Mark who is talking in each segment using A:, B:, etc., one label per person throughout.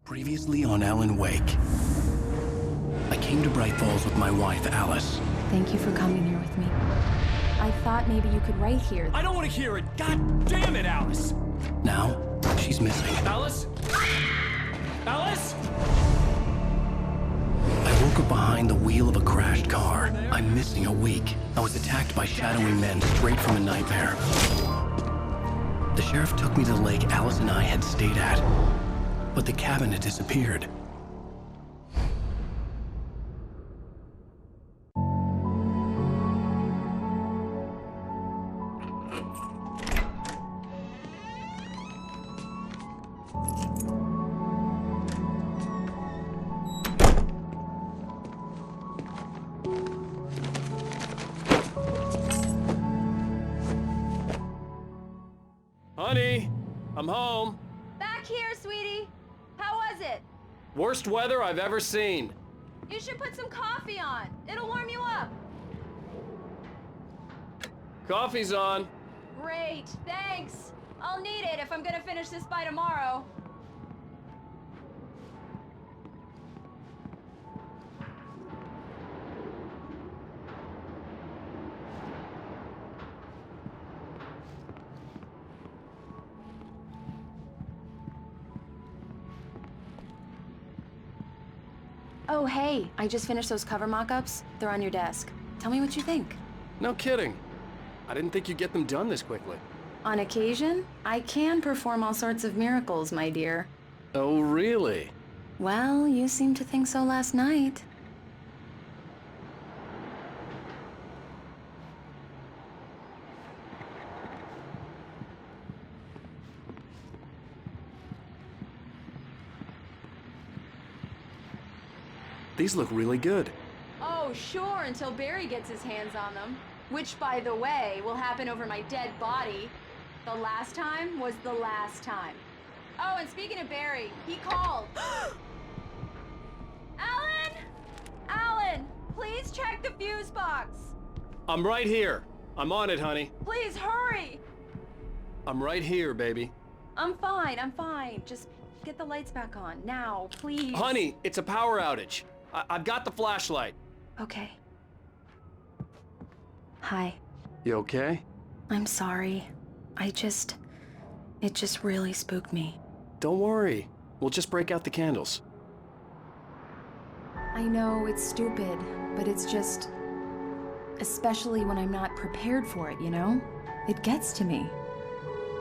A: Previously on Alan Wake. I came to Bright Falls with my wife, Alice.
B: Thank you for coming here with me. I thought maybe you could write here.
C: I don't want to hear it! God damn it, Alice!
A: Now, she's missing.
C: Alice? Alice?
A: I woke up behind the wheel of a crashed car. I'm missing a week. I was attacked by shadowy men straight from a nightmare. The sheriff took me to the lake Alice and I had stayed at, but the cabin had disappeared.
C: Honey, I'm home.
D: Back here, sweetie. How was it?
C: Worst weather I've ever seen.
D: You should put some coffee on. It'll warm you up.
C: Coffee's on.
D: Great, thanks. I'll need it if I'm gonna finish this by tomorrow. Oh, hey, I just finished those cover mock-ups. They're on your desk. Tell me what you think.
C: No kidding. I didn't think you'd get them done this quickly.
B: On occasion, I can perform all sorts of miracles, my dear.
C: Oh, really?
B: Well, you seemed to think so last night.
C: These look really good.
D: Oh, sure, until Barry gets his hands on them. Which, by the way, will happen over my dead body. The last time was the last time. Oh, and speaking of Barry, he called. Alan! Alan, please check the fuse box.
C: I'm right here. I'm on it, honey.
D: Please hurry.
C: I'm right here, baby.
D: I'm fine. Just get the lights back on, now, please.
C: Honey, it's a power outage. I've got the flashlight.
B: Okay. Hi.
C: You okay?
B: I'm sorry. It just really spooked me.
C: Don't worry. We'll just break out the candles.
B: I know it's stupid, but it's just... especially when I'm not prepared for it, you know? It gets to me.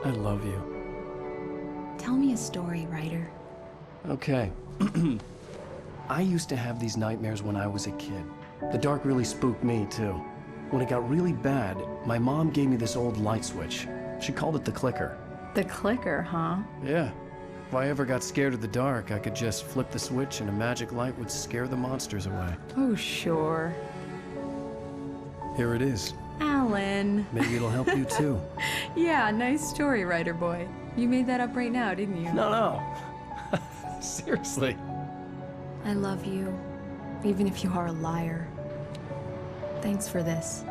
C: I love you.
B: Tell me a story, writer.
A: Okay. I used to have these nightmares when I was a kid. The dark really spooked me, too. When it got really bad, my mom gave me this old light switch. She called it the clicker.
B: The clicker, huh?
A: Yeah. If I ever got scared of the dark, I could just flip the switch and a magic light would scare the monsters away.
B: Oh, sure.
A: Here it is.
B: Alan.
A: Maybe it'll help you, too.
B: Yeah, nice story, writer boy. You made that up right now, didn't you?
A: No. Seriously.
B: I love you, even if you are a liar. Thanks for this.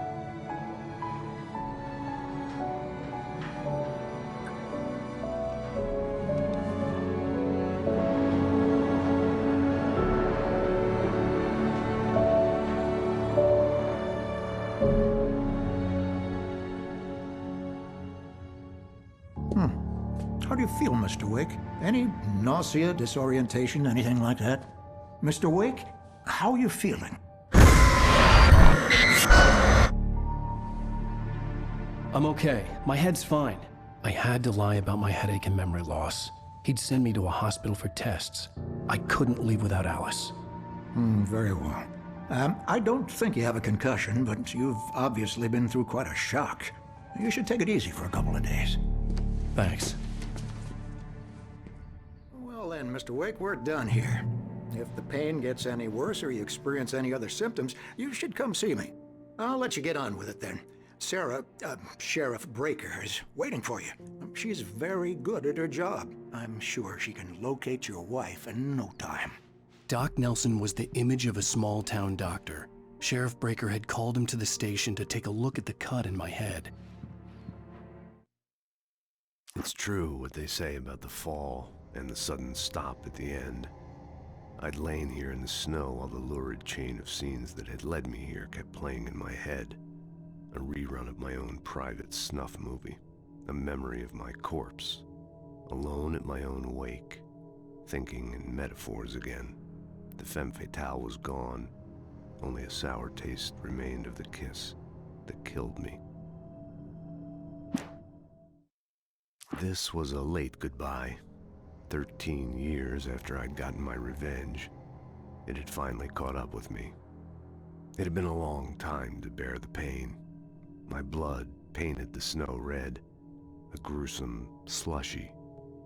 E: How do you feel, Mr. Wake? Any nausea, disorientation, anything like that? Mr. Wake, how are you feeling?
A: I'm okay. My head's fine. I had to lie about my headache and memory loss. He'd send me to a hospital for tests. I couldn't leave without Alice.
E: Very well. I don't think you have a concussion, but you've obviously been through quite a shock. You should take it easy for a couple of days.
A: Thanks.
E: Well then, Mr. Wake, we're done here. If the pain gets any worse or you experience any other symptoms, you should come see me. I'll let you get on with it then. Sarah, Sheriff Breaker, is waiting for you. She's very good at her job. I'm sure she can locate your wife in no time.
A: Doc Nelson was the image of a small-town doctor. Sheriff Breaker had called him to the station to take a look at the cut in my head.
F: It's true what they say about the fall. and the sudden stop at the end. I'd lain here in the snow while the lurid chain of scenes that had led me here kept playing in my head. A rerun of my own private snuff movie. A memory of my corpse. Alone at my own wake. Thinking in metaphors again. The femme fatale was gone. Only a sour taste remained of the kiss that killed me. This was a late goodbye. 13 years after I'd gotten my revenge, it had finally caught up with me. It had been a long time to bear the pain. My blood painted the snow red. A gruesome slushy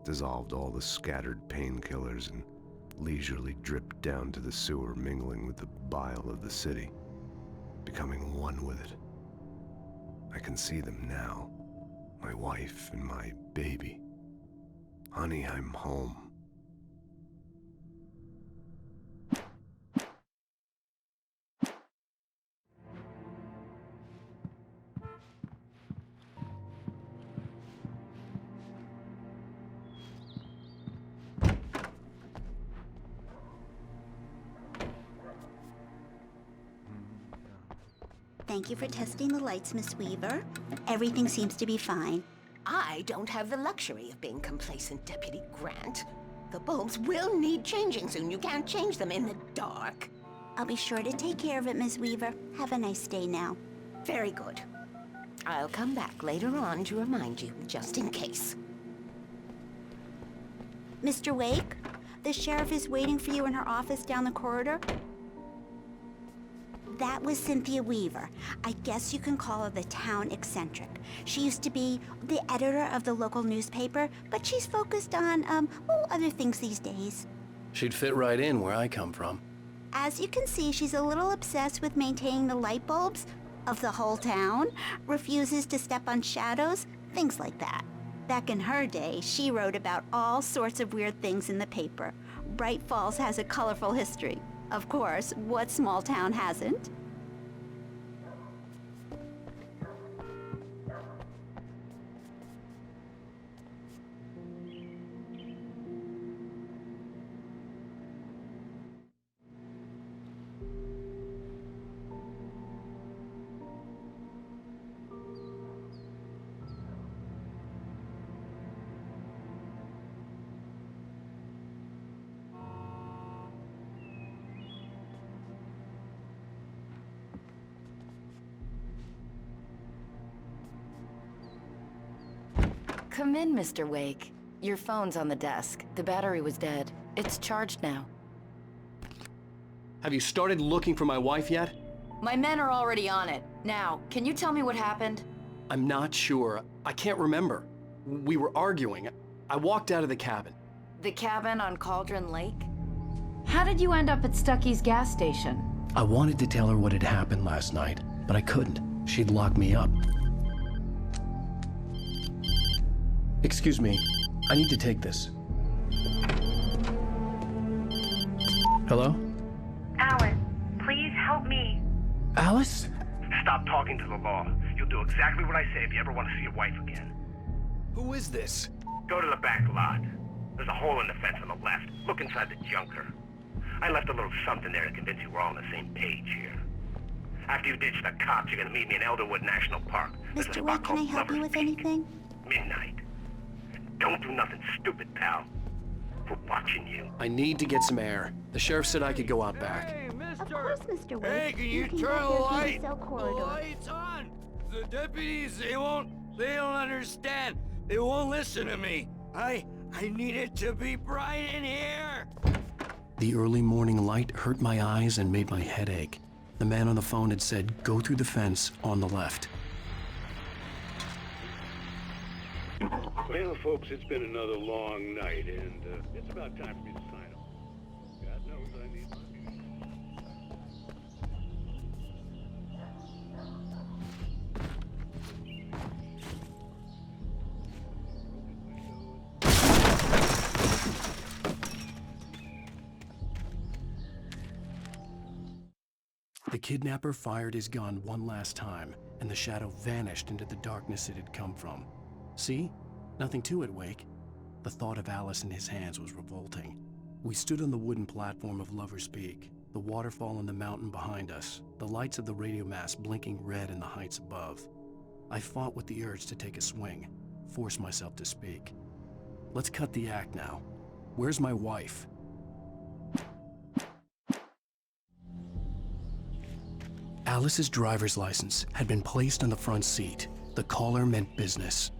F: dissolved all the scattered painkillers and leisurely dripped down to the sewer, mingling with the bile of the city, becoming one with it. I can see them now, my wife and my baby. Honey, I'm home.
G: Thank you for testing the lights, Miss Weaver. Everything seems to be fine.
H: I don't have the luxury of being complacent, Deputy Grant. The bulbs will need changing soon. You can't change them in the dark.
G: I'll be sure to take care of it, Miss Weaver. Have a nice day now.
H: Very good. I'll come back later on to remind you, just in case.
G: Mr. Wake, the sheriff is waiting for you in her office down the corridor. That was Cynthia Weaver. I guess you can call her the town eccentric. She used to be the editor of the local newspaper, but she's focused on, other things these days.
A: She'd fit right in where I come from.
G: As you can see, she's a little obsessed with maintaining the light bulbs of the whole town, refuses to step on shadows, things like that. Back in her day, she wrote about all sorts of weird things in the paper. Bright Falls has a colorful history. Of course, what small town hasn't?
I: Come in, Mr. Wake. Your phone's on the desk. The battery was dead. It's charged now.
C: Have you started looking for my wife yet?
I: My men are already on it. Now, can you tell me what happened?
C: I'm not sure. I can't remember. We were arguing. I walked out of the cabin.
I: The cabin on Cauldron Lake?
B: How did you end up at Stucky's gas station?
A: I wanted to tell her what had happened last night, but I couldn't. She'd lock me up. Excuse me, I need to take this. Hello?
J: Alice, please help me.
A: Alice?
K: Stop talking to the law. You'll do exactly what I say if you ever want to see your wife again.
C: Who is this?
K: Go to the back lot. There's a hole in the fence on the left. Look inside the junker. I left a little something there to convince you we're all on the same page here. After you ditch the cops, you're gonna meet me in Elderwood National Park. There's a
G: Mr.
K: spot
G: Wake, can
K: called
G: I help you
K: Lover's
G: with
K: Peak.
G: anything?
K: Midnight. Don't do nothing stupid, pal. We're watching you.
C: I need to get some air. The sheriff said I could go out back.
G: Of course, Mr. Wake.
L: Hey, can you
G: can
L: turn
G: go
L: the
G: here through
L: light?
G: cell corridor.
L: The light's on. The deputies, they don't understand. They won't listen to me. I need it to be bright in here.
A: The early morning light hurt my eyes and made my head ache. The man on the phone had said, go through the fence on the left.
M: Well, folks, it's been another long night, and it's about time for me to sign off. God knows I need
A: The kidnapper fired his gun one last time, and the shadow vanished into the darkness it had come from. See? Nothing to it, Wake. The thought of Alice in his hands was revolting. We stood on the wooden platform of Lover's Peak, the waterfall on the mountain behind us, the lights of the radio mast blinking red in the heights above. I fought with the urge to take a swing, force myself to speak. Let's cut the act now. Where's my wife? Alice's driver's license had been placed on the front seat. The caller meant business.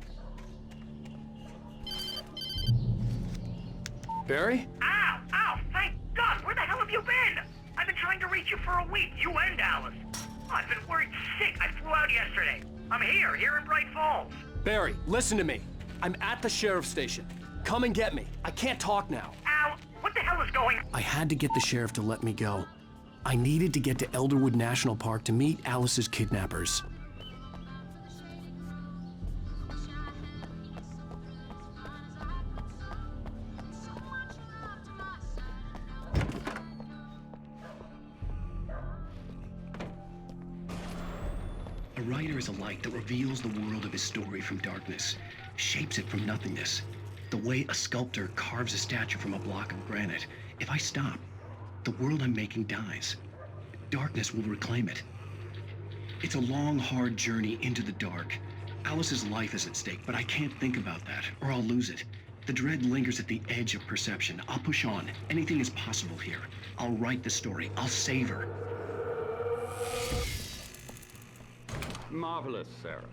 C: Barry?
K: Ow! Ow! Thank God! Where the hell have you been? I've been trying to reach you for a week, you and Alice. Oh, I've been worried sick. I flew out yesterday. I'm here in Bright Falls.
C: Barry, listen to me. I'm at the sheriff's station. Come and get me. I can't talk now.
K: Al, what the hell is going on?
A: I had to get the sheriff to let me go. I needed to get to Elderwood National Park to meet Alice's kidnappers. A writer is a light that reveals the world of his story from darkness, shapes it from nothingness. The way a sculptor carves a statue from a block of granite. If I stop, the world I'm making dies. Darkness will reclaim it. It's a long, hard journey into the dark. Alice's life is at stake, but I can't think about that, or I'll lose it. The dread lingers at the edge of perception. I'll push on. Anything is possible here. I'll write the story. I'll save her.
N: Marvelous, Sarah.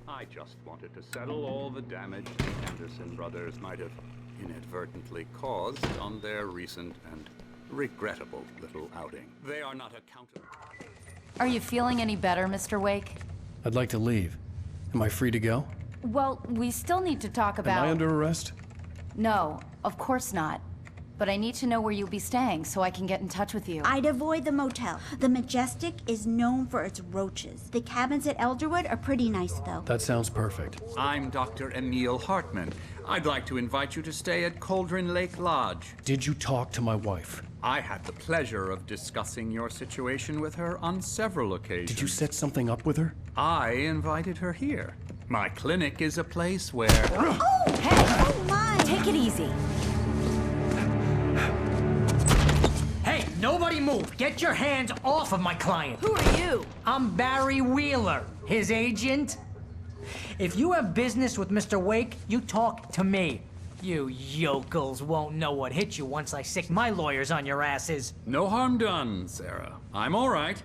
N: I just wanted to settle all the damage the Anderson brothers might have inadvertently caused on their recent and regrettable little outing. They are not accountable.
I: Are you feeling any better, Mr. Wake?
A: I'd like to leave. Am I free to go?
I: Well, we still need to talk about...
A: Am I under arrest?
I: No, of course not. But I need to know where you'll be staying so I can get in touch with you.
G: I'd avoid the motel. The Majestic is known for its roaches. The cabins at Elderwood are pretty nice, though.
A: That sounds perfect.
N: I'm Dr. Emil Hartman. I'd like to invite you to stay at Cauldron Lake Lodge.
A: Did you talk to my wife?
N: I had the pleasure of discussing your situation with her on several occasions.
A: Did you set something up with her?
N: I invited her here. My clinic is a place where...
G: Oh, hey! Oh, my!
I: Take it easy.
O: Hey, nobody move! Get your hands off of my client!
I: Who are you?
O: I'm Barry Wheeler, his agent. If you have business with Mr. Wake, you talk to me. You yokels won't know what hit you once I sick my lawyers on your asses.
N: No harm done, Sarah. I'm all right.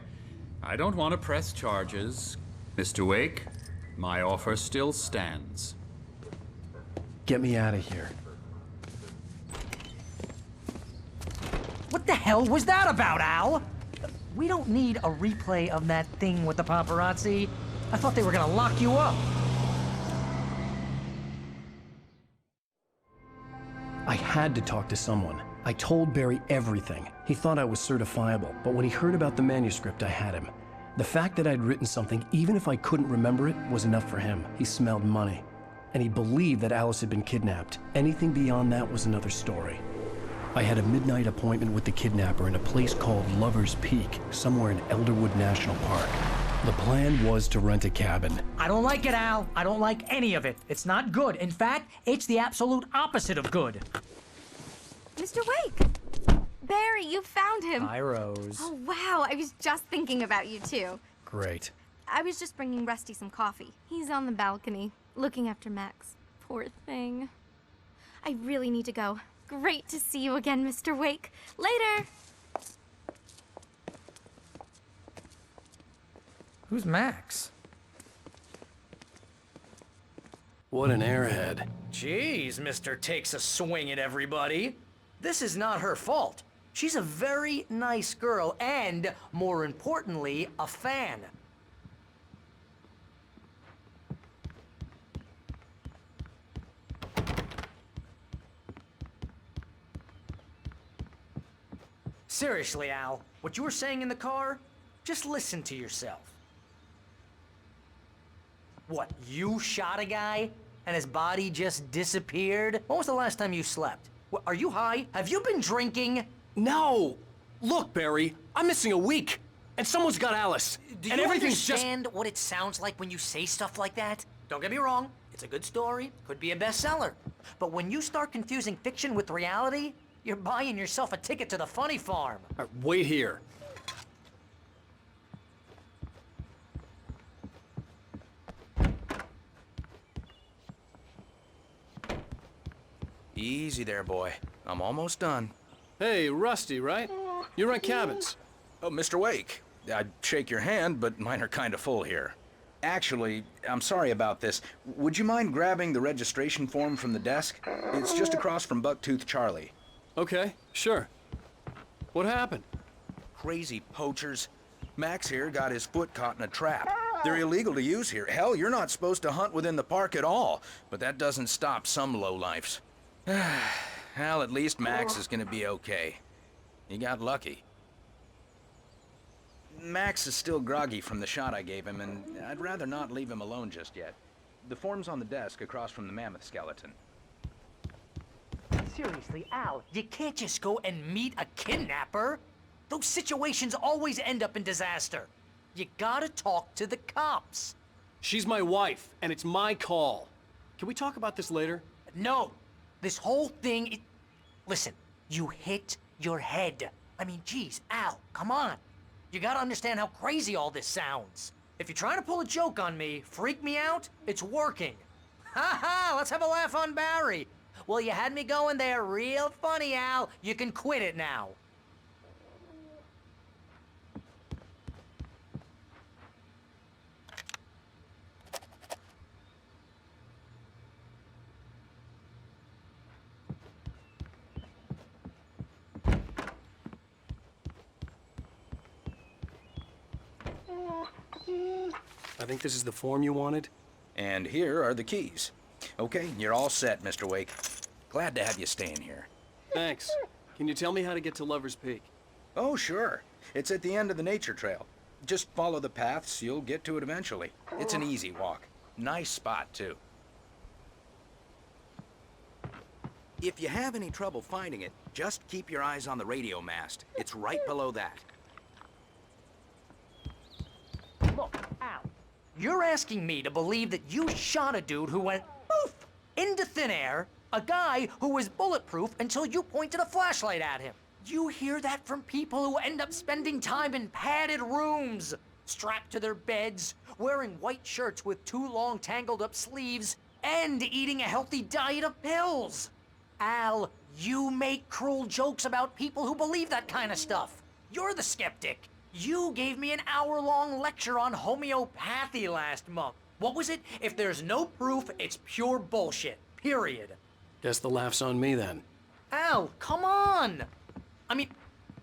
N: I don't want to press charges. Mr. Wake, my offer still stands.
A: Get me out of here.
O: What the hell was that about, Al? We don't need a replay of that thing with the paparazzi. I thought they were gonna lock you up.
A: I had to talk to someone. I told Barry everything. He thought I was certifiable, but when he heard about the manuscript, I had him. The fact that I'd written something, even if I couldn't remember it, was enough for him. He smelled money. And he believed that Alice had been kidnapped. Anything beyond that was another story. I had a midnight appointment with the kidnapper in a place called Lover's Peak, somewhere in Elderwood National Park. The plan was to rent a cabin.
O: I don't like it, Al. I don't like any of it. It's not good. In fact, it's the absolute opposite of good.
P: Mr. Wake! Barry, you found him!
O: Hi, Rose.
P: Oh, wow. I was just thinking about you, too.
A: Great.
P: I was just bringing Rusty some coffee. He's on the balcony, looking after Max. Poor thing. I really need to go. Great to see you again, Mr. Wake. Later!
O: Who's Max?
A: What an airhead.
O: Jeez, Mr. Takes a swing at everybody. This is not her fault. She's a very nice girl and, more importantly, a fan. Seriously, Al, what you were saying in the car, just listen to yourself. What, you shot a guy and his body just disappeared? When was the last time you slept? What, are you high? Have you been drinking?
C: No! Look, Barry, I'm missing a week, and someone's got Alice.
O: Do
C: and
O: you
C: everything's
O: understand what it sounds like when you say stuff like that? Don't get me wrong, it's a good story, could be a bestseller. But when you start confusing fiction with reality, you're buying yourself a ticket to the funny farm.
C: All right, wait here.
Q: Easy there, boy. I'm almost done.
C: Hey, Rusty, right? You rent cabins.
Q: Oh, Mr. Wake. I'd shake your hand, but mine are kind of full here. Actually, I'm sorry about this. Would you mind grabbing the registration form from the desk? It's just across from Bucktooth Charlie.
C: Okay, sure. What happened?
Q: Crazy poachers. Max here got his foot caught in a trap. They're illegal to use here. Hell, you're not supposed to hunt within the park at all. But that doesn't stop some lowlifes. Well, at least Max is gonna be okay. He got lucky. Max is still groggy from the shot I gave him, and I'd rather not leave him alone just yet. The form's on the desk across from the mammoth skeleton.
O: Seriously, Al, you can't just go and meet a kidnapper. Those situations always end up in disaster. You gotta talk to the cops.
C: She's my wife, and it's my call. Can we talk about this later?
O: No. This whole thing, listen, you hit your head. I mean, geez, Al, come on. You gotta understand how crazy all this sounds. If you're trying to pull a joke on me, freak me out, it's working. Ha ha, let's have a laugh on Barry. Well, you had me going there real funny, Al. You can quit it now.
C: I think this is the form you wanted.
Q: And here are the keys. Okay, you're all set, Mr. Wake. Glad to have you staying here.
C: Thanks. Can you tell me how to get to Lover's Peak?
Q: Oh, sure. It's at the end of the nature trail. Just follow the paths, you'll get to it eventually. It's an easy walk. Nice spot, too. If you have any trouble finding it, just keep your eyes on the radio mast. It's right below that.
O: Look, Al, you're asking me to believe that you shot a dude who went poof into thin air, a guy who was bulletproof until you pointed a flashlight at him. You hear that from people who end up spending time in padded rooms, strapped to their beds, wearing white shirts with too long tangled up sleeves, and eating a healthy diet of pills. Al, you make cruel jokes about people who believe that kind of stuff. You're the skeptic. You gave me an hour-long lecture on homeopathy last month. What was it? If there's no proof, it's pure bullshit. Period.
C: Guess the laugh's on me then.
O: Al, come on! I mean,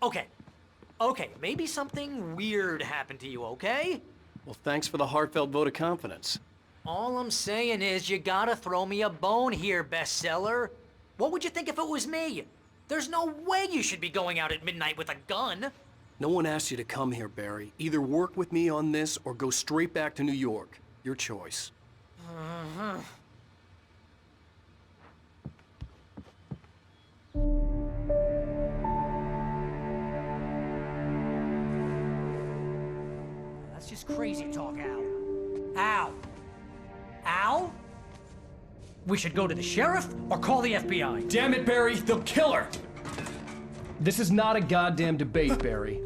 O: okay, maybe something weird happened to you, okay?
C: Well, thanks for the heartfelt vote of confidence.
O: All I'm saying is you gotta throw me a bone here, bestseller. What would you think if it was me? There's no way you should be going out at midnight with a gun.
C: No one asked you to come here, Barry. Either work with me on this or go straight back to New York. Your choice.
O: That's just crazy talk, Al. Al? Al? We should go to the sheriff or call the FBI.
C: Damn it, Barry, they'll kill her! This is not a goddamn debate, Barry.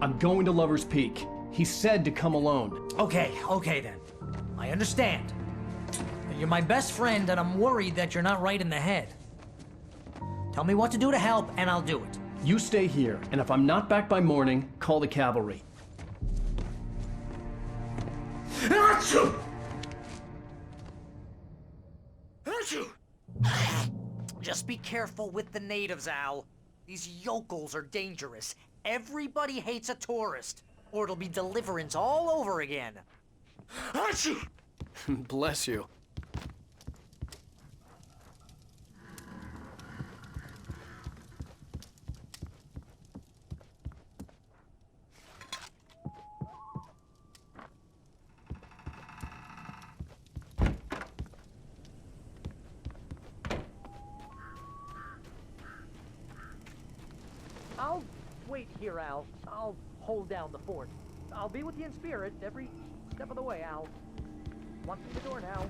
C: I'm going to Lover's Peak. He said to come alone.
O: Okay then. I understand. You're my best friend, and I'm worried that you're not right in the head. Tell me what to do to help, and I'll do it.
C: You stay here, and if I'm not back by morning, call the cavalry.
O: Just be careful with the natives, Al. These yokels are dangerous. Everybody hates a tourist, or it'll be Deliverance all over again.
C: Bless you.
O: I'll wait here, Al. I'll hold down the fort. I'll be with you in spirit every step of the way, Al. Walk through the door now.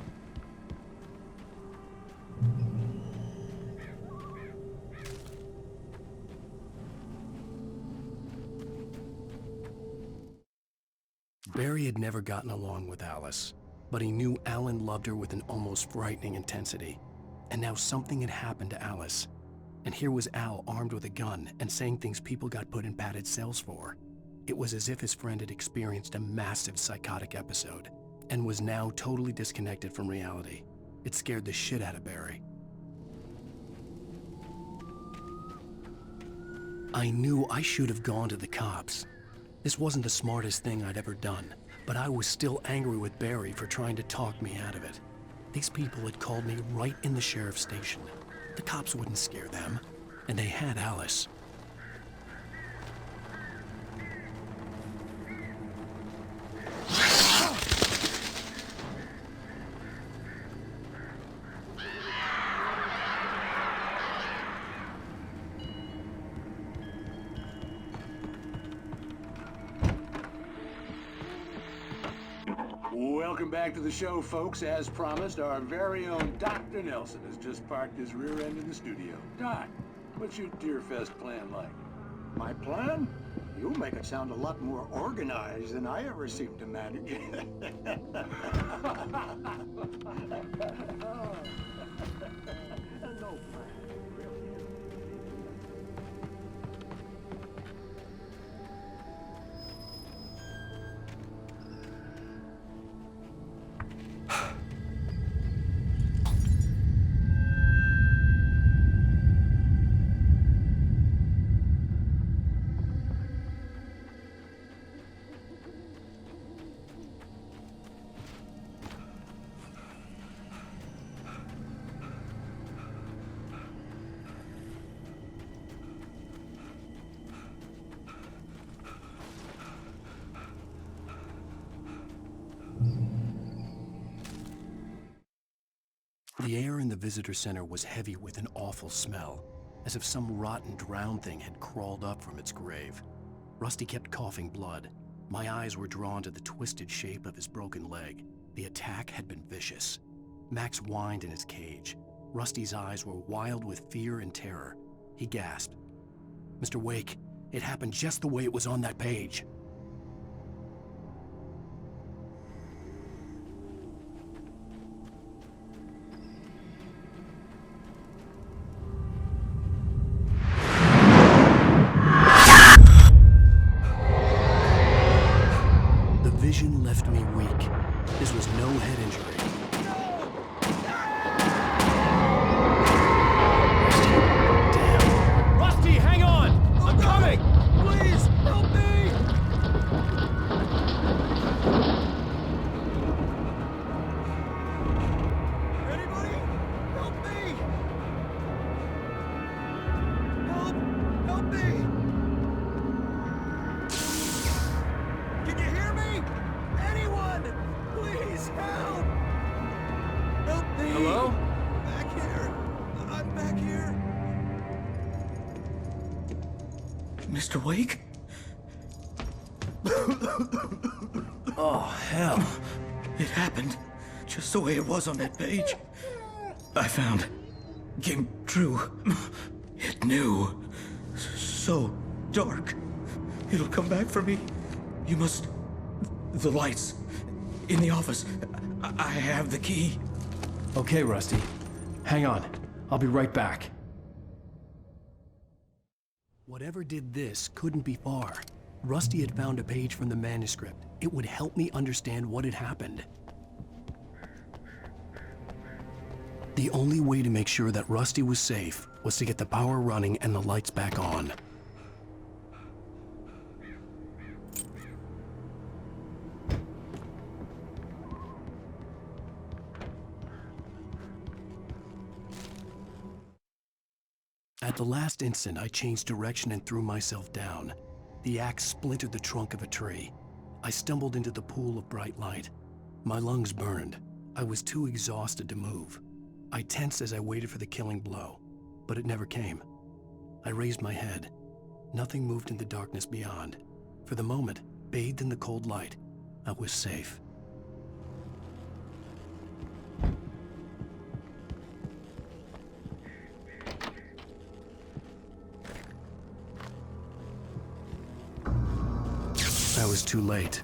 A: Barry had never gotten along with Alice, but he knew Alan loved her with an almost frightening intensity. And now something had happened to Alice. And here was Al armed with a gun and saying things people got put in padded cells for. It was as if his friend had experienced a massive psychotic episode and was now totally disconnected from reality. It scared the shit out of Barry. I knew I should have gone to the cops. This wasn't the smartest thing I'd ever done, but I was still angry with Barry for trying to talk me out of it. These people had called me right in the sheriff's station. The cops wouldn't scare them, and they had Alice.
M: Welcome back to the show, folks. As promised, our very own Dr. Nelson has just parked his rear end in the studio. Doc, what's your Deerfest plan like?
E: My plan? You make it sound a lot more organized than I ever seem to manage. No plan, really. The air in the visitor center was heavy with an awful smell, as if some rotten drowned thing had crawled up from its grave. Rusty kept coughing blood. My eyes were drawn to the twisted shape of his broken leg. The attack had been vicious. Max whined in his cage. Rusty's eyes were wild with fear and terror. He gasped. "Mr. Wake, it happened just the way it was on that page." Vision left me weak. This was no head injury.
C: Damn. Rusty, hang on! I'm coming!
L: Please, help me! Anybody? Help me! Help me! Can you hear me? Anyone! Please help! Help me!
C: Hello?
L: Back here! I'm back here! Mr. Wake?
C: Oh, hell.
L: It happened just the way it was on that page. I found. Came true. It knew. So dark. It'll come back for me. You must... The lights. In the office. I have the key.
C: Okay, Rusty. Hang on. I'll be right back.
A: Whatever did this couldn't be far. Rusty had found a page from the manuscript. It would help me understand what had happened. The only way to make sure that Rusty was safe was to get the power running and the lights back on. At the last instant, I changed direction and threw myself down. The axe splintered the trunk of a tree. I stumbled into the pool of bright light. My lungs burned. I was too exhausted to move. I tensed as I waited for the killing blow, but it never came. I raised my head. Nothing moved in the darkness beyond. For the moment, bathed in the cold light, I was safe. I was too late.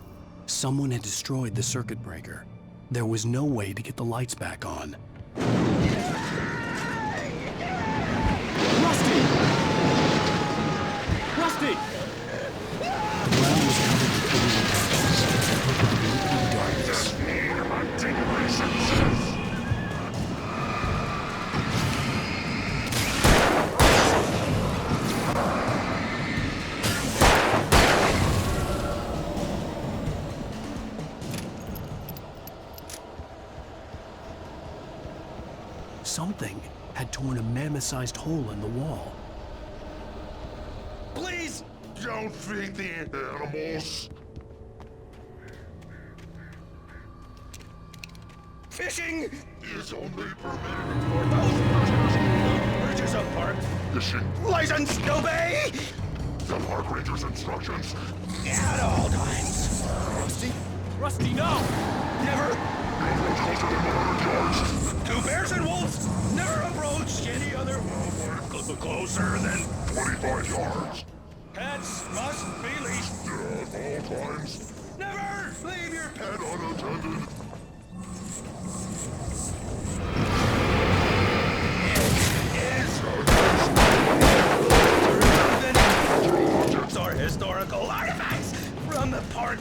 A: Someone had destroyed the circuit breaker. There was no way to get the lights back on.
C: Rusty! Rusty!
A: The ground was covered with alien patches that looked like liquid darkness. Something had torn a mammoth-sized hole in the wall.
R: Please don't feed the animals.
Q: Fishing
R: is only permitted
Q: for those bridges of park.
R: Fishing
Q: License to obey!
R: the park ranger's instructions.
Q: At all times.
C: Rusty? Rusty, no!
Q: Never.
R: No approach closer than 100 yards.
Q: To bears and wolves, never approach any other closer than
R: 25 yards.
Q: Pets must be leashed.
R: At all times.
Q: Never leave your pet
R: unattended.
Q: Objects are historical artifacts from the park.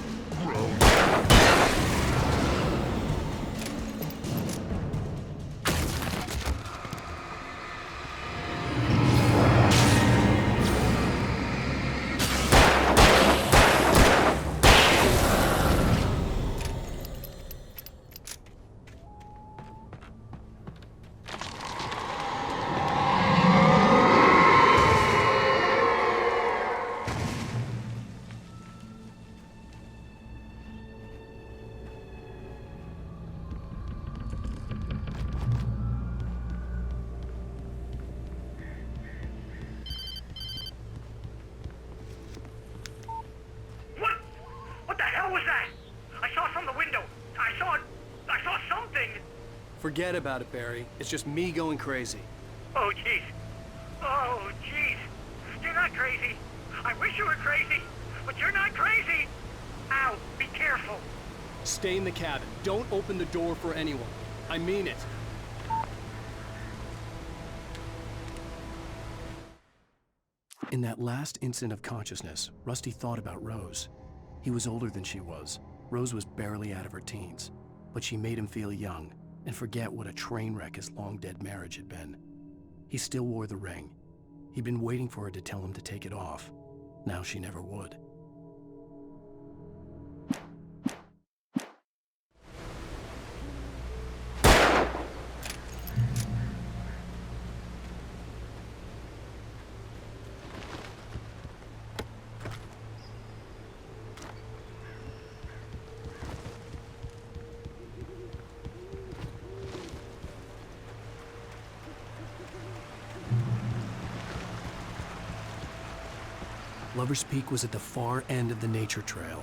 C: Forget about it, Barry. It's just me going crazy.
K: Oh, jeez. Oh, jeez. You're not crazy. I wish you were crazy, but you're not crazy. Ow, be careful.
C: Stay in the cabin. Don't open the door for anyone. I mean it.
A: In that last instant of consciousness, Rusty thought about Rose. He was older than she was. Rose was barely out of her teens, but she made him feel young and forget what a train wreck his long-dead marriage had been. He still wore the ring. He'd been waiting for her to tell him to take it off. Now she never would. Lover's Peak was at the far end of the nature trail.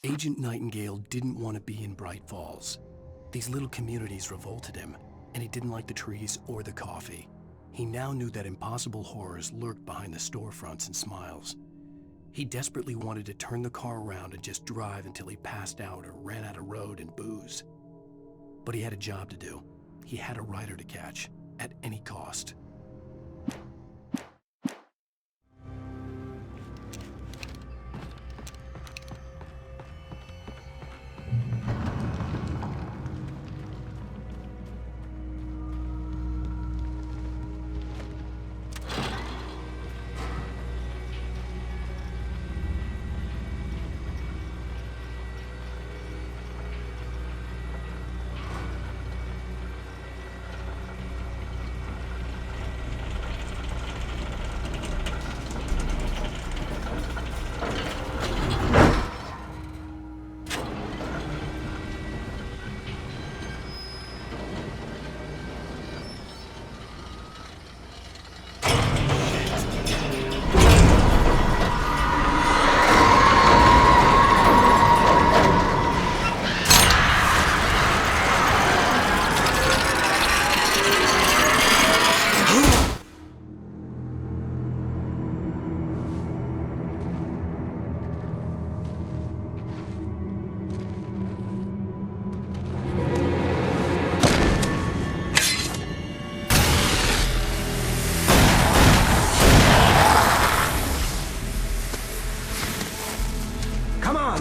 A: Agent Nightingale didn't want to be in Bright Falls. These little communities revolted him, and he didn't like the trees or the coffee. He now knew that impossible horrors lurked behind the storefronts and smiles. He desperately wanted to turn the car around and just drive until he passed out or ran out of road and booze. But he had a job to do. He had a rider to catch, at any cost.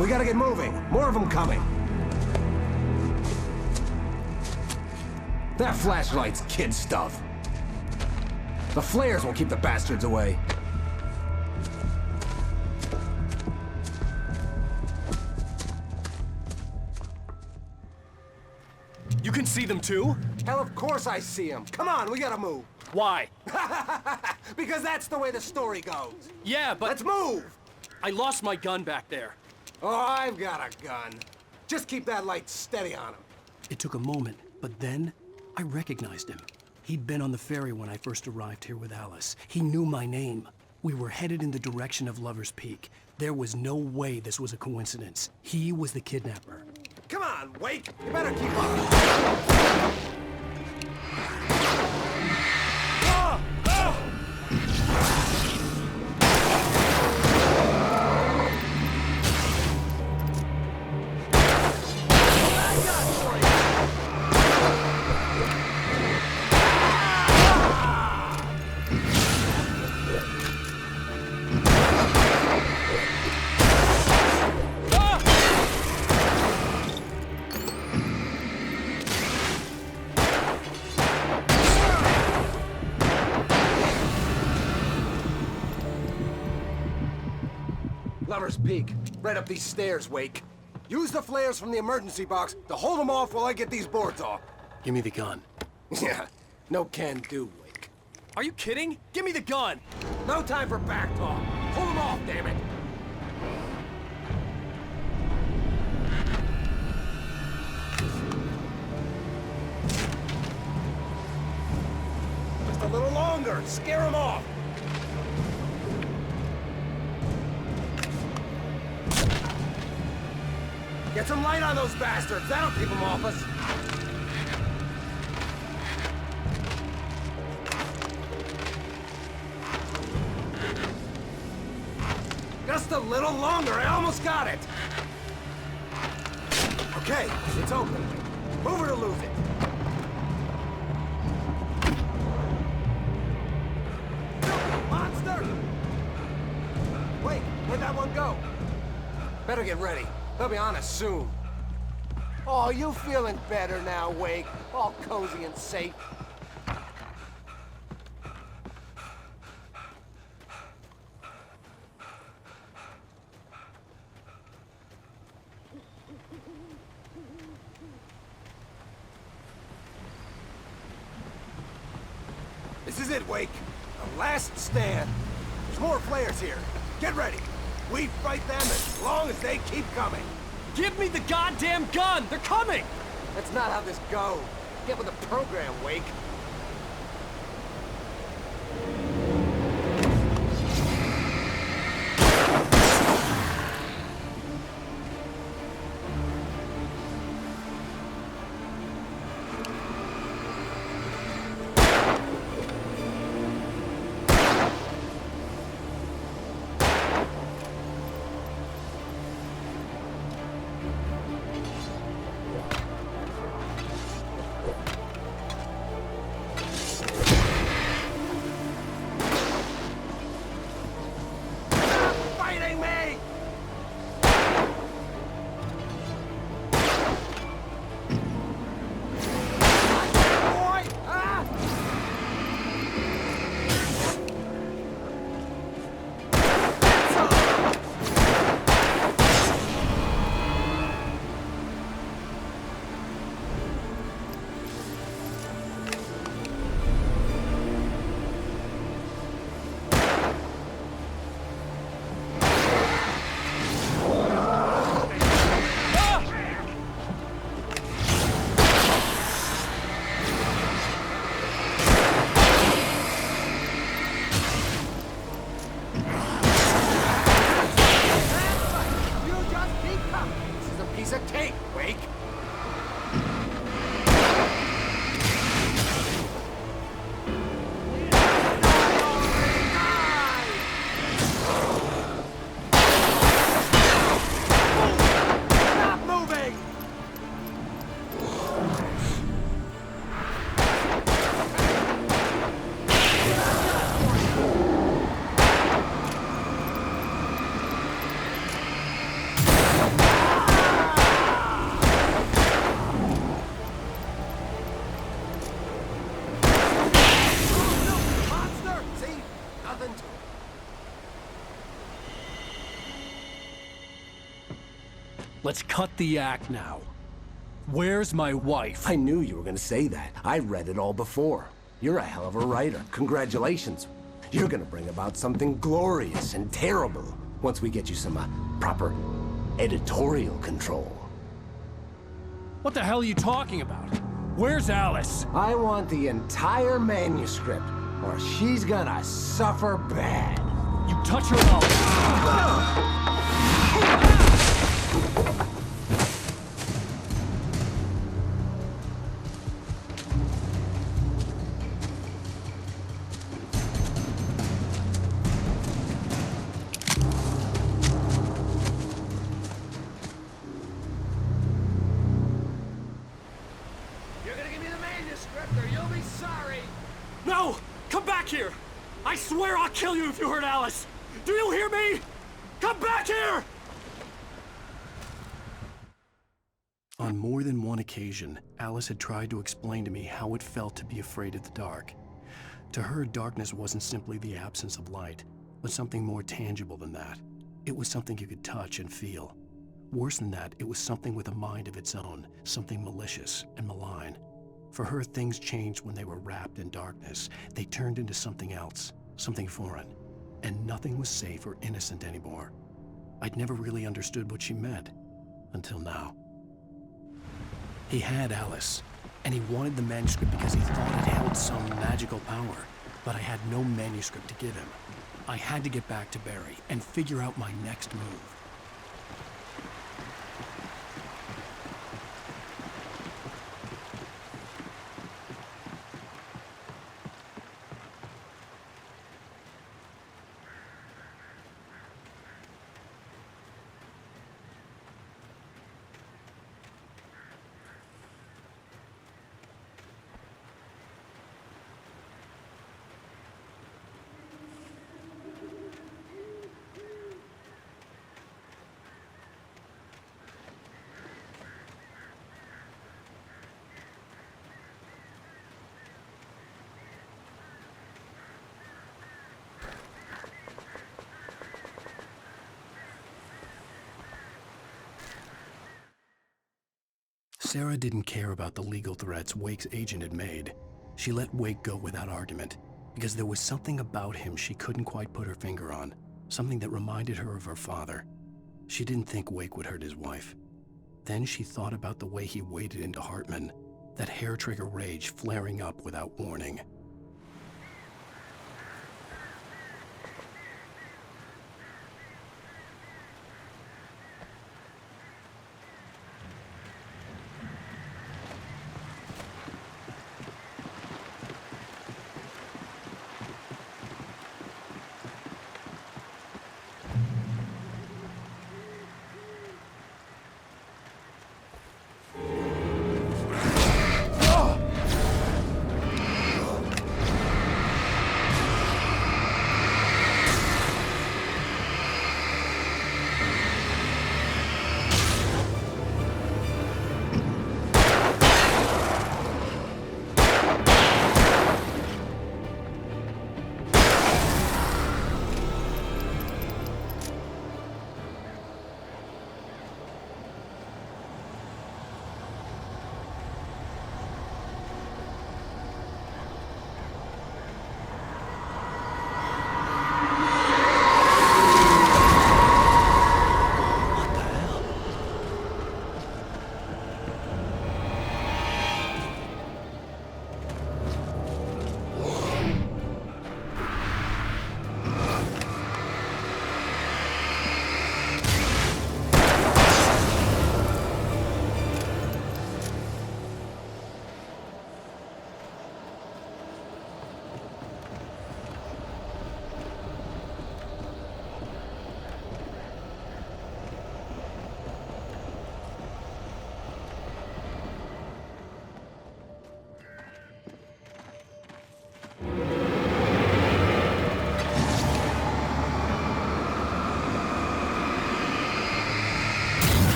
S: We gotta get moving. More of them coming. That flashlight's kid stuff. The flares will keep the bastards away.
C: You can see them too?
S: Hell, of course I see them. Come on, we gotta move.
C: Why?
S: Because that's the way the story goes.
C: Yeah, but...
S: Let's move!
C: I lost my gun back there.
S: Oh, I've got a gun. Just keep that light steady on him.
A: It took a moment, but then I recognized him. He'd been on the ferry when I first arrived here with Alice. He knew my name. We were headed in the direction of Lover's Peak. There was no way this was a coincidence. He was the kidnapper.
S: Come on, Wake! You better keep up! Lover's Peak. Right up these stairs, Wake. Use the flares from the emergency box to hold them off while I get these boards off.
A: Give me the gun.
S: Yeah, no can do, Wake.
C: Are you kidding? Give me the gun!
S: No time for back talk. Hold them off, damn it! Just a little longer. Scare them off. Get some light on those bastards. That'll keep them off us. Just a little longer. I almost got it. Okay, it's open. Move it or lose it. Monster! Wait, where'd that one go? Better get ready. They'll be on us soon. Oh, you feeling better now, Wake? All cozy and safe. This is it, Wake. The last stand. There's more flares here. Get ready. We fight them as long as they keep coming.
C: Give me the goddamn gun! They're coming!
S: That's not how this goes. Get with the program, Wake.
T: let's cut the act now. Where's my wife?
U: I knew you were gonna say that. I read it all before. You're a hell of a writer. Congratulations. You're gonna bring about something glorious and terrible once we get you some proper editorial control.
T: What the hell are you talking about? Where's Alice?
U: I want the entire manuscript, or she's gonna suffer bad.
T: You touch her and I'll...
S: You're gonna give me the manuscript or you'll be sorry!
T: No! Come back here! I swear I'll kill you if you hurt Alice! Do you hear me? Come back here!
A: On more than one occasion, Alice had tried to explain to me how it felt to be afraid of the dark. To her, darkness wasn't simply the absence of light, but something more tangible than that. It was something you could touch and feel. Worse than that, it was something with a mind of its own, something malicious and malign. For her, things changed when they were wrapped in darkness. They turned into something else, something foreign, and nothing was safe or innocent anymore. I'd never really understood what she meant, until now. He had Alice, and he wanted the manuscript because he thought it held some magical power, but I had no manuscript to give him. I had to get back to Barry and figure out my next move. Sarah didn't care about the legal threats Wake's agent had made. She let Wake go without argument, because there was something about him she couldn't quite put her finger on, something that reminded her of her father. She didn't think Wake would hurt his wife. Then she thought about the way he waded into Hartman, that hair-trigger rage flaring up without warning.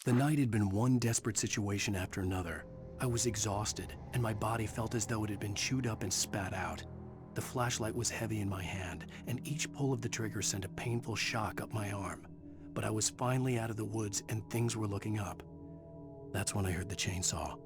A: The night had been one desperate situation after another. I was exhausted, and my body felt as though it had been chewed up and spat out. The flashlight was heavy in my hand, and each pull of the trigger sent a painful shock up my arm. But I was finally out of the woods, and things were looking up. That's when I heard the chainsaw.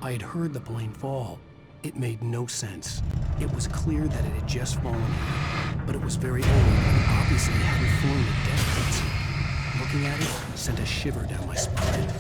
A: I had heard the plane fall. It made no sense. It was clear that it had just fallen, but it was very old and obviously hadn't flown to death. Looking at it sent a shiver down my spine.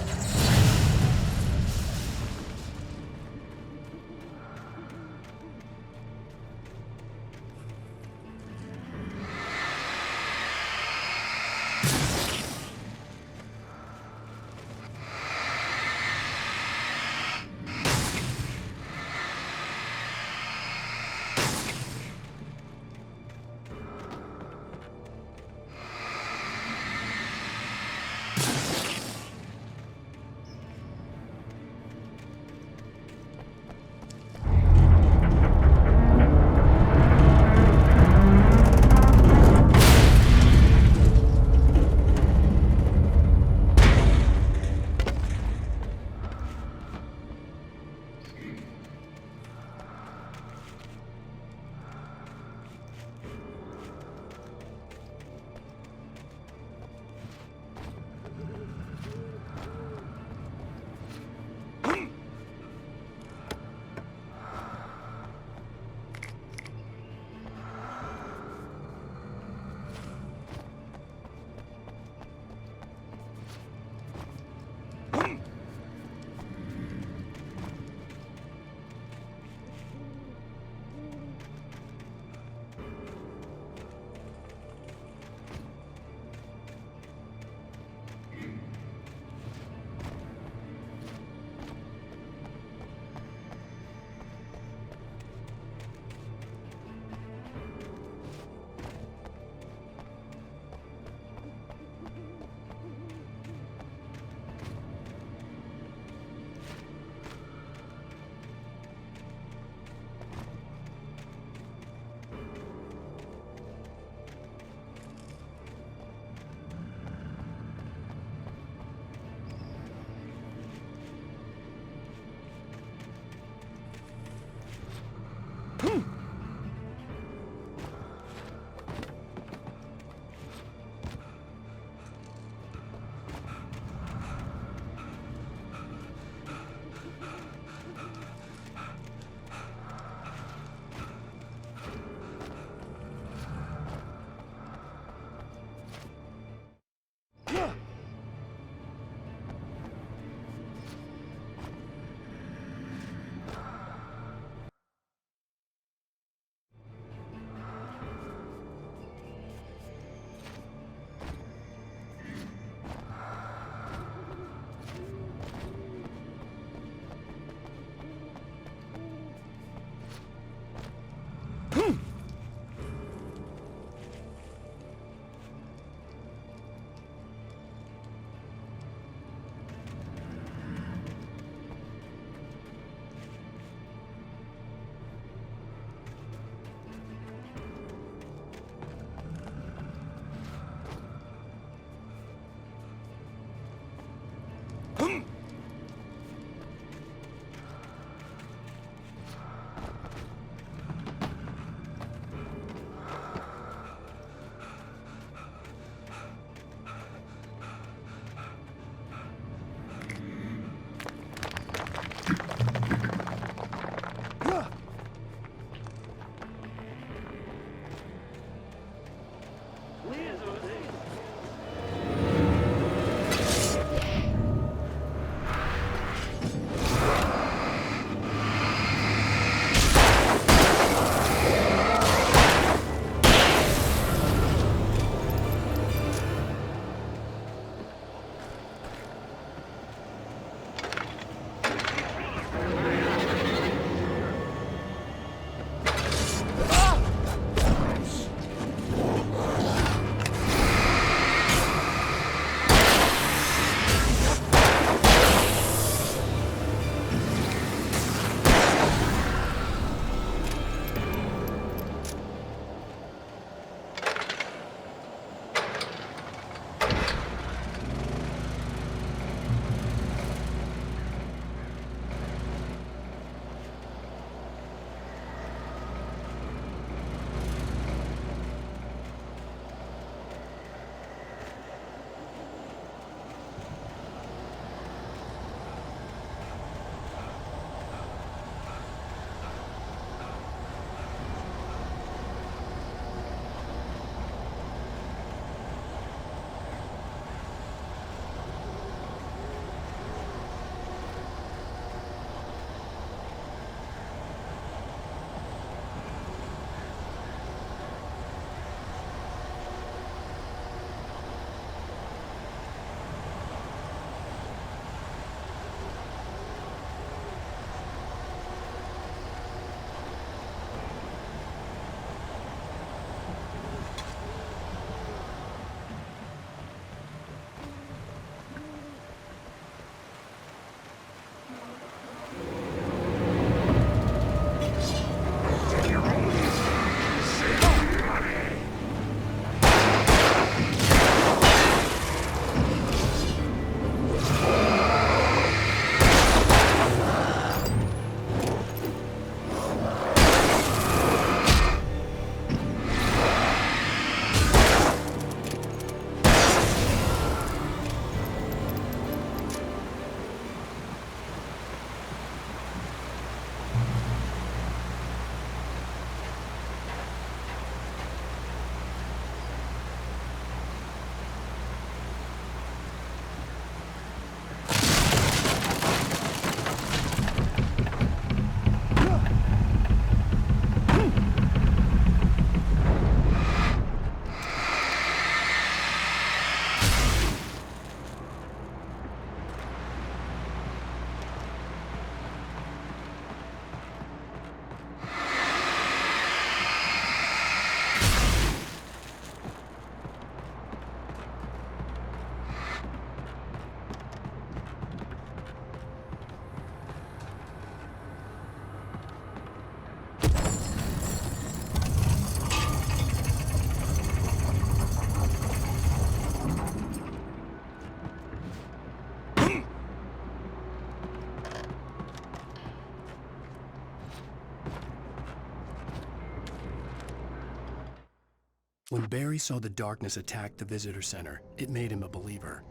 A: When Barry saw the darkness attack the visitor center, it made him a believer.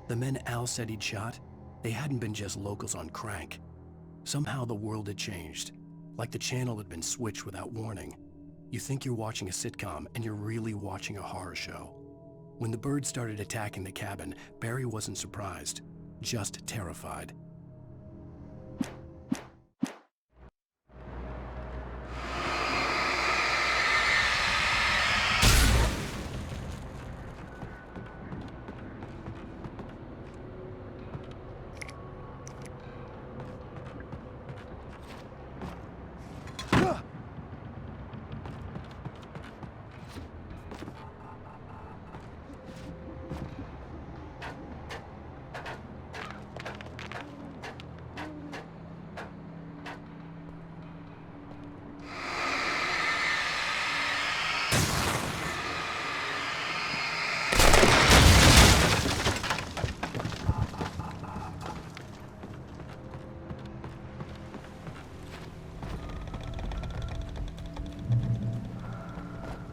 A: The men Al said he'd shot, they hadn't been just locals on crank. Somehow the world had changed, like the channel had been switched without warning. You think you're watching a sitcom, and you're really watching a horror show. When the birds started attacking the cabin, Barry wasn't surprised, just terrified.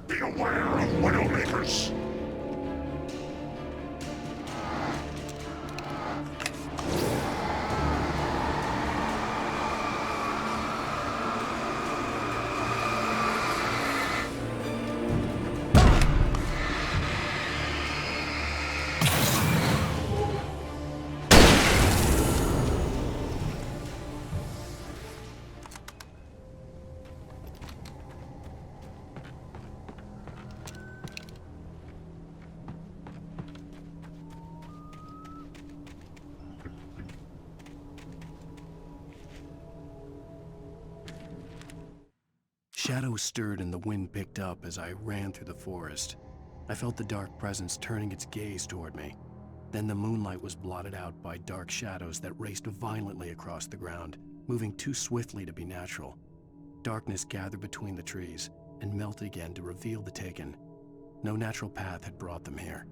R: Be aware of Widowmakers.
A: Shadows stirred and the wind picked up as I ran through the forest. I felt the dark presence turning its gaze toward me. Then the moonlight was blotted out by dark shadows that raced violently across the ground, moving too swiftly to be natural. Darkness gathered between the trees and melted again to reveal the Taken. No natural path had brought them here.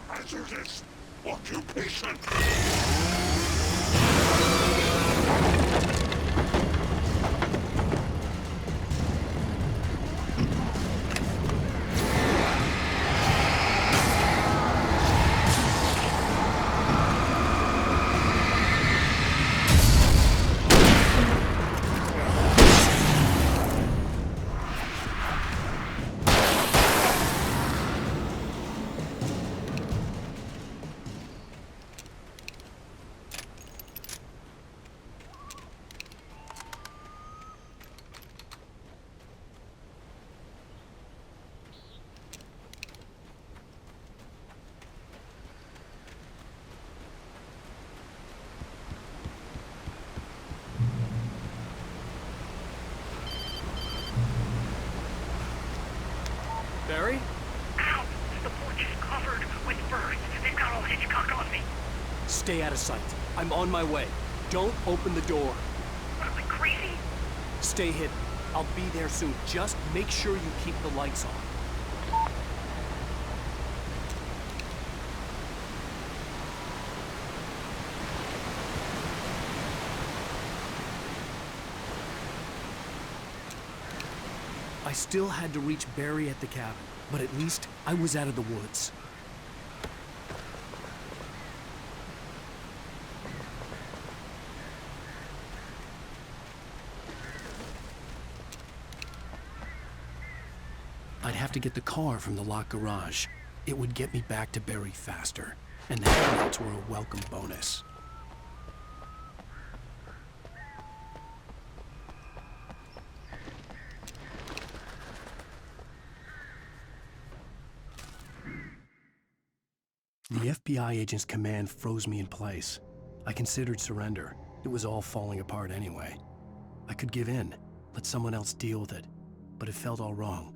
A: Hazardous occupation.
T: Stay out of sight. I'm on my way. Don't open the door.
J: What am I, crazy?
T: Stay hidden. I'll be there soon. Just make sure you keep the lights on. I still had to reach Barry at the cabin, but at least I was out of the woods.
A: I'd have to get the car from the locked garage. It would get me back to Barry faster, and the headlights were a welcome bonus. The FBI agent's command froze me in place. I considered surrender. It was all falling apart anyway. I could give in, let someone else deal with it, but it felt all wrong.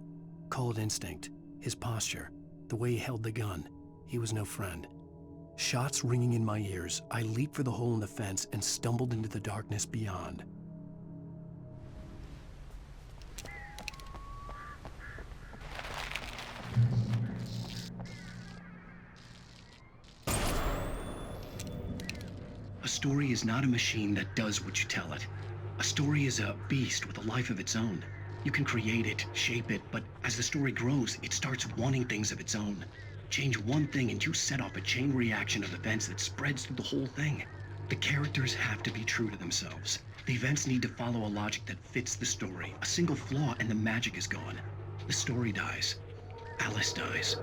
A: Call it instinct, his posture, the way he held the gun. He was no friend. Shots ringing in my ears, I leaped for the hole in the fence and stumbled into the darkness beyond. A story is not a machine that does what you tell it. A story is a beast with a life of its own. You can create it, shape it, but as the story grows, it starts wanting things of its own. Change one thing and you set off a chain reaction of events that spreads through the whole thing. The characters have to be true to themselves. The events need to follow a logic that fits the story. A single flaw and the magic is gone. The story dies. Alice dies.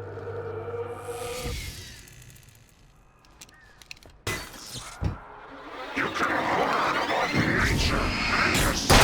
R: You could have learned about nature and yourself.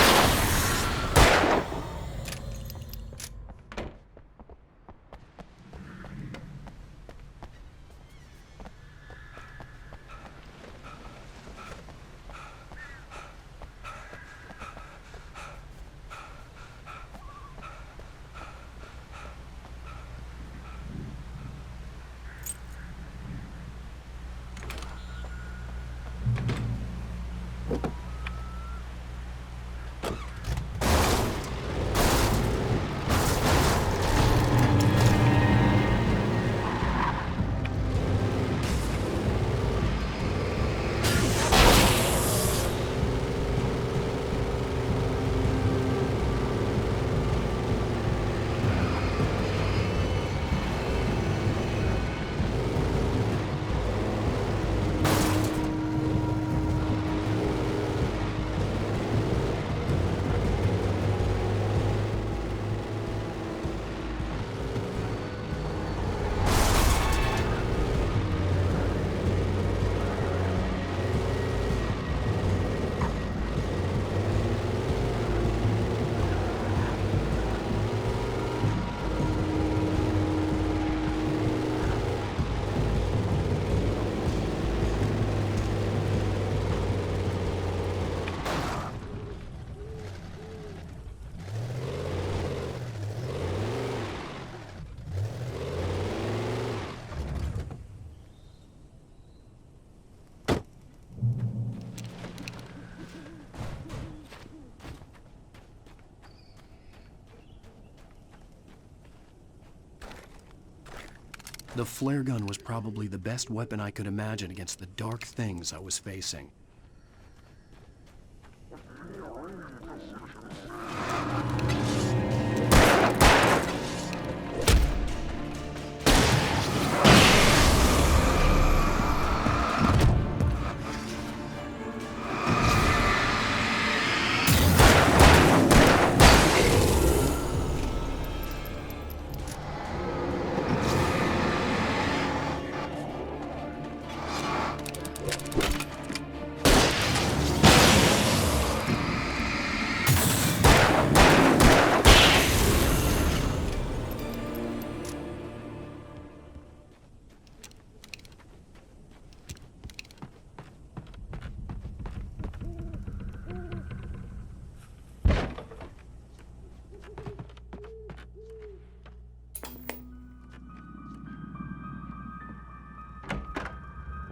A: The flare gun was probably the best weapon I could imagine against the dark things I was facing.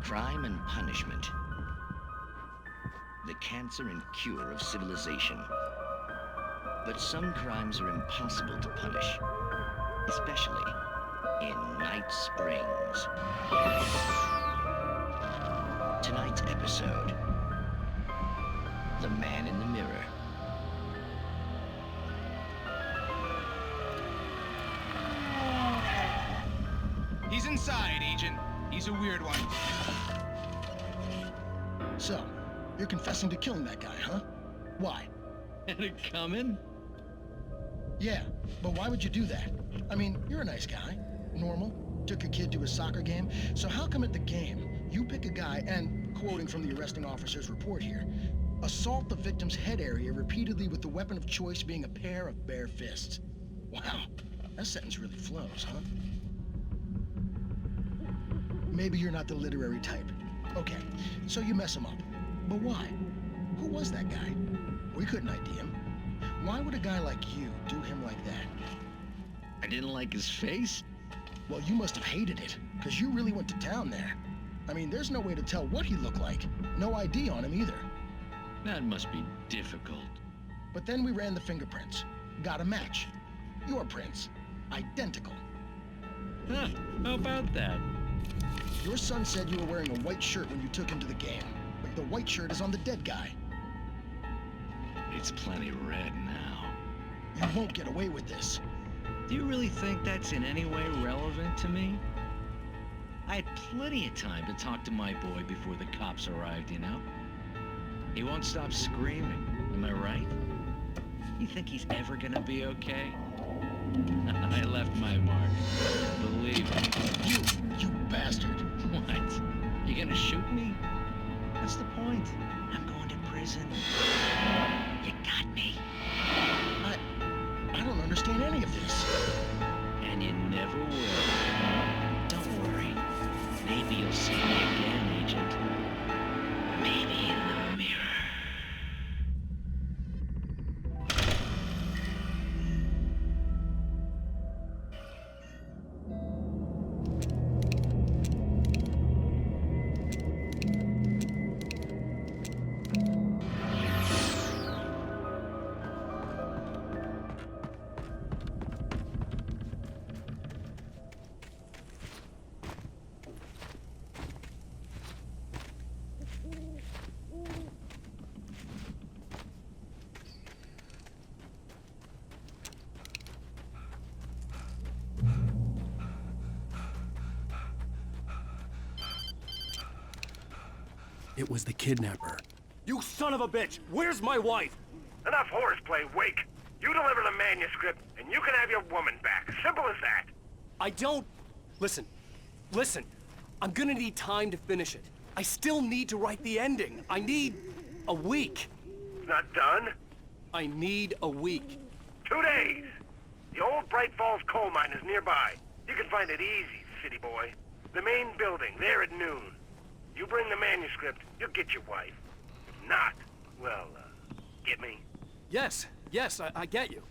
D: Crime and punishment. The cancer and cure of civilization. But some crimes are impossible to punish, especially in Night Springs. Tonight's episode, The Man in the Mirror.
V: He's inside, Agent. He's a weird one.
W: So, you're confessing to killing that guy, huh? Why?
D: Had it coming?
W: Yeah, but why would you do that? I mean, you're a nice guy. Normal. Took your kid to a soccer game. So how come at the game, you pick a guy and, quoting from the arresting officer's report here, assault the victim's head area repeatedly with the weapon of choice being a pair of bare fists? Wow, that sentence really flows, huh? Maybe you're not the literary type. Okay, so you mess him up. But why? Who was that guy? We couldn't ID him. Why would a guy like you do him like that?
D: I didn't like his face?
W: Well, you must have hated it, because you really went to town there. I mean, there's no way to tell what he looked like. No ID on him either.
D: That must be difficult.
W: But then we ran the fingerprints. Got a match. Your prints. Identical.
D: Huh, how about that?
W: Your son said you were wearing a white shirt when you took him to the game. But the white shirt is on the dead guy.
D: It's plenty red now.
W: You won't get away with this.
D: Do you really think that's in any way relevant to me? I had plenty of time to talk to my boy before the cops arrived, you know? He won't stop screaming, am I right? You think he's ever gonna be okay? I left my mark. Believe me.
W: You bastard.
D: What? You gonna shoot me? What's the point? I'm going to prison. You got me.
W: I don't understand any of this.
D: And you never will. Don't worry. Maybe you'll see me again, Agent. Maybe in the mirror.
A: It was the kidnapper.
T: You son of a bitch! Where's my wife?
K: Enough horseplay, Wake. You deliver the manuscript, and you can have your woman back. Simple as that.
T: I don't... Listen. I'm gonna need time to finish it. I still need to write the ending. I need a week.
K: It's not done?
T: I need a week.
K: 2 days. The old Bright Falls coal mine is nearby. You can find it easy, city boy. The main building, there at noon. You bring the manuscript, you'll get your wife. If not, well, get me?
T: Yes, I get you.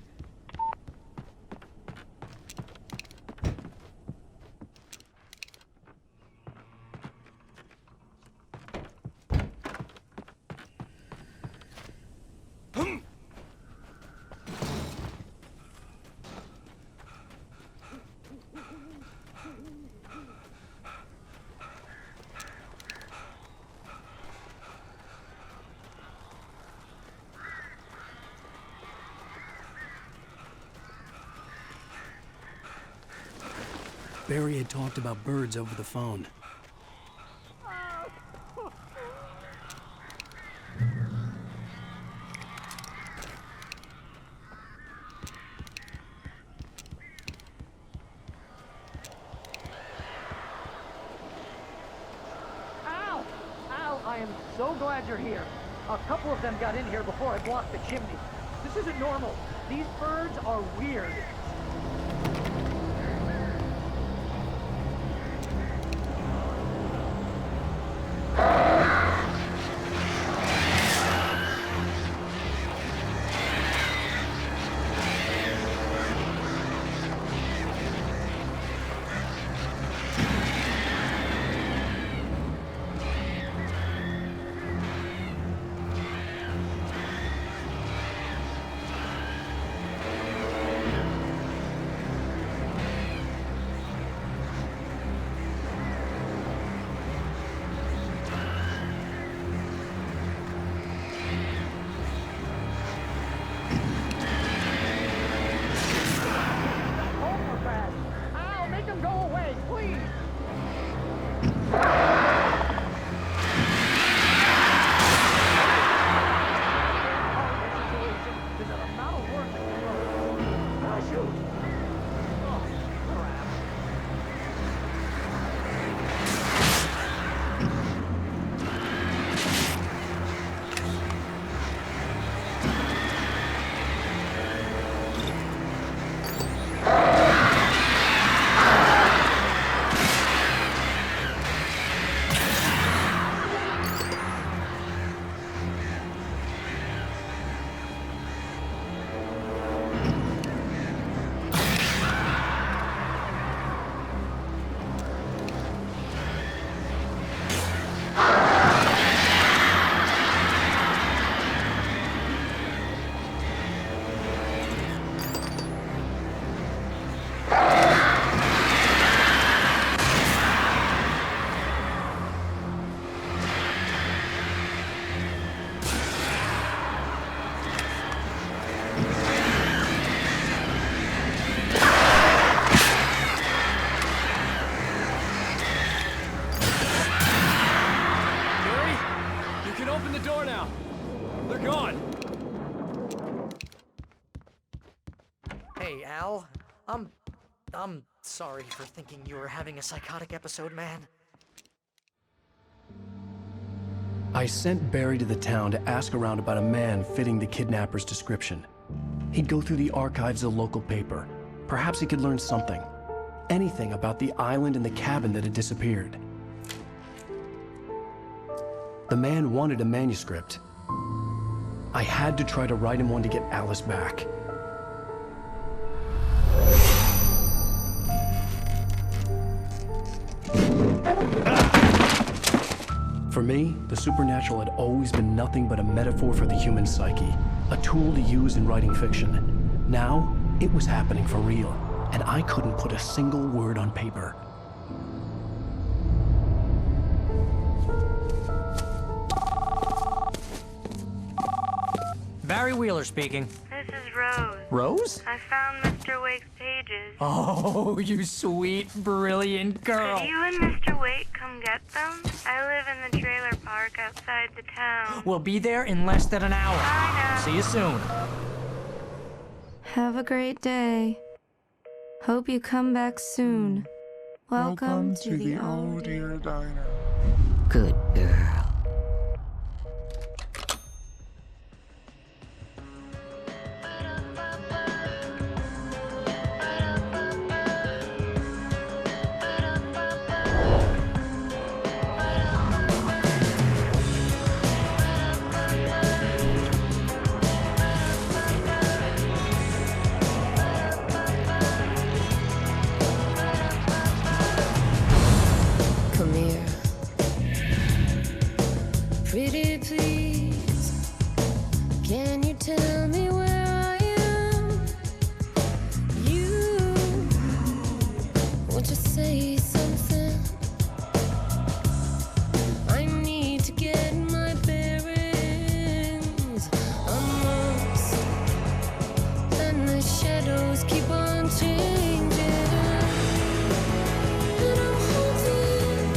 A: Barry had talked about birds over the phone.
O: Ow! Ow, I am so glad you're here. A couple of them got in here before I blocked the chimney. This isn't normal. These birds are weird. Hey, Al. I'm sorry for thinking you were having a psychotic episode, man.
A: I sent Barry to the town to ask around about a man fitting the kidnapper's description. He'd go through the archives of the local paper. Perhaps he could learn something. Anything about the island and the cabin that had disappeared. The man wanted a manuscript. I had to try to write him one to get Alice back. For me, the supernatural had always been nothing but a metaphor for the human psyche, a tool to use in writing fiction. Now, it was happening for real, and I couldn't put a single word on paper.
O: Barry Wheeler speaking.
J: This is Rose.
O: Rose?
J: I found Mr. Wake's pages.
O: Oh, you sweet, brilliant girl.
J: Could you and Mr. Wake come get them? I live in the trailer park outside the town.
O: We'll be there in less than an hour.
J: Bye now.
O: See you soon.
P: Have a great day. Hope you come back soon. Welcome to the
R: Oh Dear Diner.
I: Good girl.
B: Come here. Pretty please, can you tell me where I am? You, won't you say something? I need to get my bearings. I'm lost, and the shadows keep on changing. And I'm haunted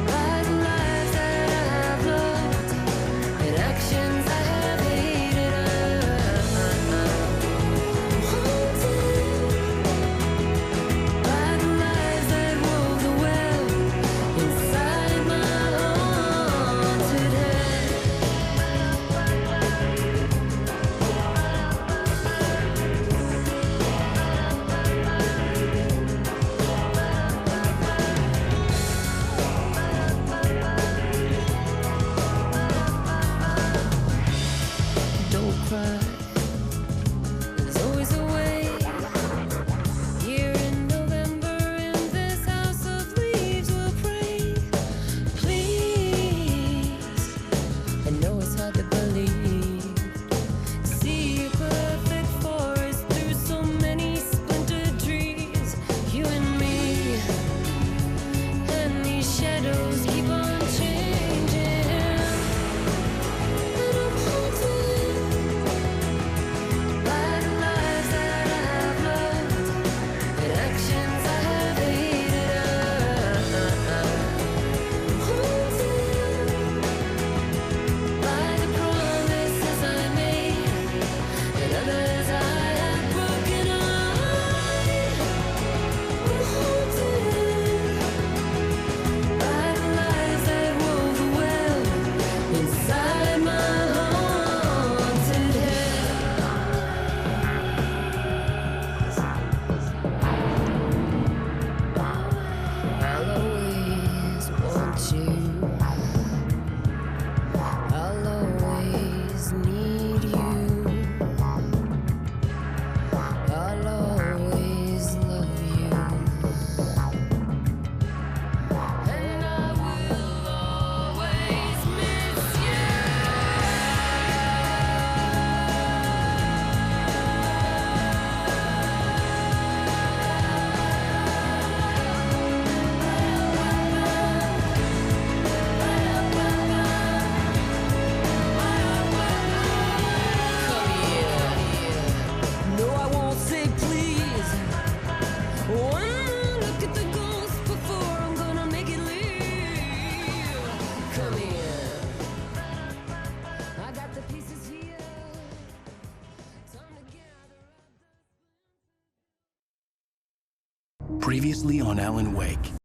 B: by the lies that I have loved and actions I have hated. I'm haunted by the lies that wove the web inside my haunted head.
A: Previously on Alan Wake.